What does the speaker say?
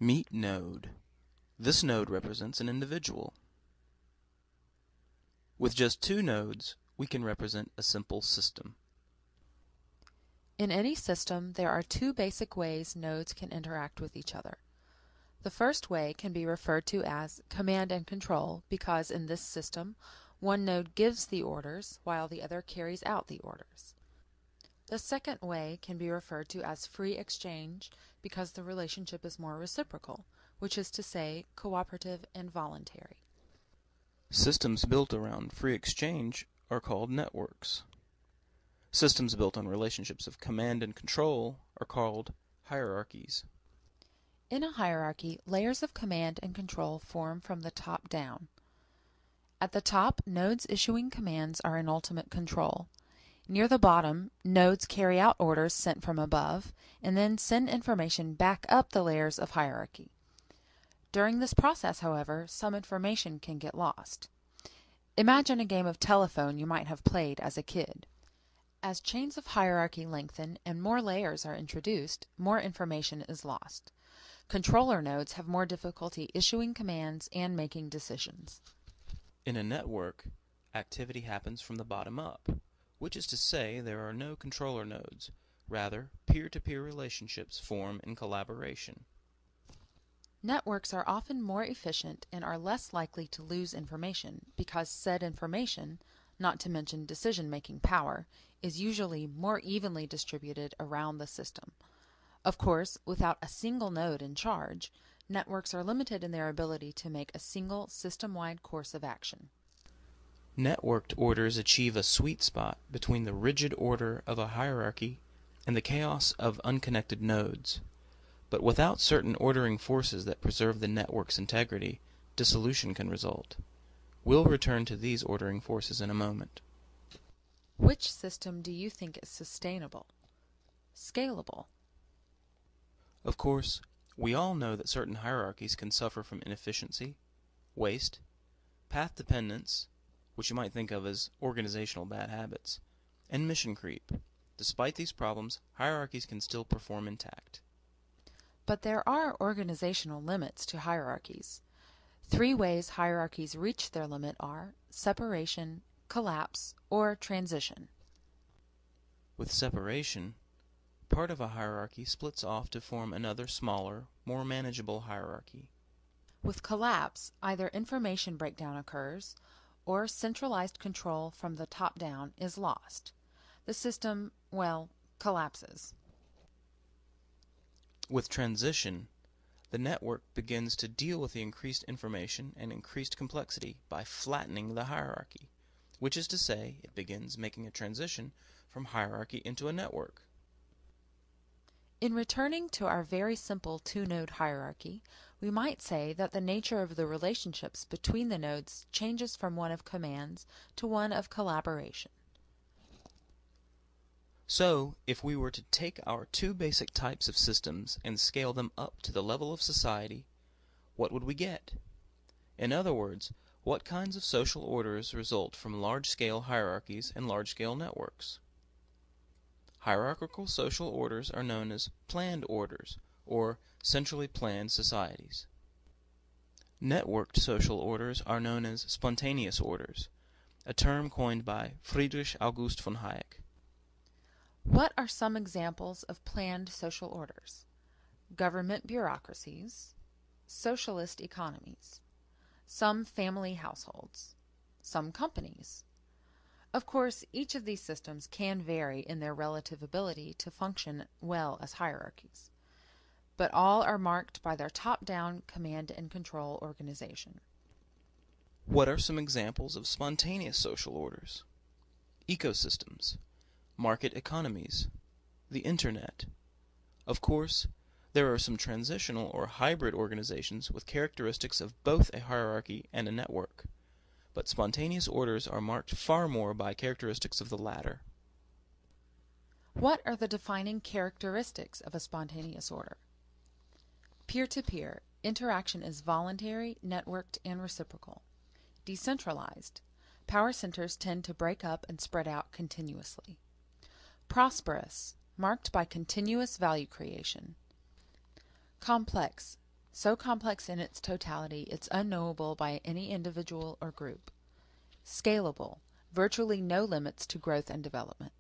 Meet node. This node represents an individual. With just two nodes, we can represent a simple system. In any system, there are two basic ways nodes can interact with each other. The first way can be referred to as command and control because in this system, one node gives the orders while the other carries out the orders. The second way can be referred to as free exchange because the relationship is more reciprocal, which is to say, cooperative and voluntary. Systems built around free exchange are called networks. Systems built on relationships of command and control are called hierarchies. In a hierarchy, layers of command and control form from the top down. At the top, nodes issuing commands are in ultimate control. Near the bottom, nodes carry out orders sent from above and then send information back up the layers of hierarchy. During this process, however, some information can get lost. Imagine a game of telephone you might have played as a kid. As chains of hierarchy lengthen and more layers are introduced, more information is lost. Controller nodes have more difficulty issuing commands and making decisions. In a network, activity happens from the bottom up, which is to say there are no controller nodes. Rather, peer-to-peer relationships form in collaboration. Networks are often more efficient and are less likely to lose information because said information, not to mention decision-making power, is usually more evenly distributed around the system. Of course, without a single node in charge, networks are limited in their ability to make a single system-wide course of action. Networked orders achieve a sweet spot between the rigid order of a hierarchy and the chaos of unconnected nodes. But without certain ordering forces that preserve the network's integrity, dissolution can result. We'll return to these ordering forces in a moment. Which system do you think is sustainable? Scalable? Of course, we all know that certain hierarchies can suffer from inefficiency, waste, path dependence, which you might think of as organizational bad habits, and mission creep. Despite these problems, hierarchies can still perform intact. But there are organizational limits to hierarchies. Three ways hierarchies reach their limit are separation, collapse, or transition. With separation, part of a hierarchy splits off to form another smaller, more manageable hierarchy. With collapse, either information breakdown occurs, or centralized control from the top down is lost. The system, well, collapses. With transition, the network begins to deal with the increased information and increased complexity by flattening the hierarchy, which is to say, it begins making a transition from hierarchy into a network. In returning to our very simple two-node hierarchy, we might say that the nature of the relationships between the nodes changes from one of commands to one of collaboration. So, if we were to take our two basic types of systems and scale them up to the level of society, what would we get? In other words, what kinds of social orders result from large-scale hierarchies and large-scale networks? Hierarchical social orders are known as planned orders, or centrally planned societies. Networked social orders are known as spontaneous orders, a term coined by Friedrich August von Hayek. What are some examples of planned social orders? Government bureaucracies, socialist economies, some family households, some companies. Of course, each of these systems can vary in their relative ability to function well as hierarchies, but all are marked by their top-down command and control organization. What are some examples of spontaneous social orders? Ecosystems, market economies, the Internet. Of course, there are some transitional or hybrid organizations with characteristics of both a hierarchy and a network, but spontaneous orders are marked far more by characteristics of the latter. What are the defining characteristics of a spontaneous order? Peer-to-peer, interaction is voluntary, networked, and reciprocal. Decentralized, power centers tend to break up and spread out continuously. Prosperous, marked by continuous value creation. Complex, So complex in its totality it's unknowable by any individual or group. Scalable, virtually no limits to growth and development.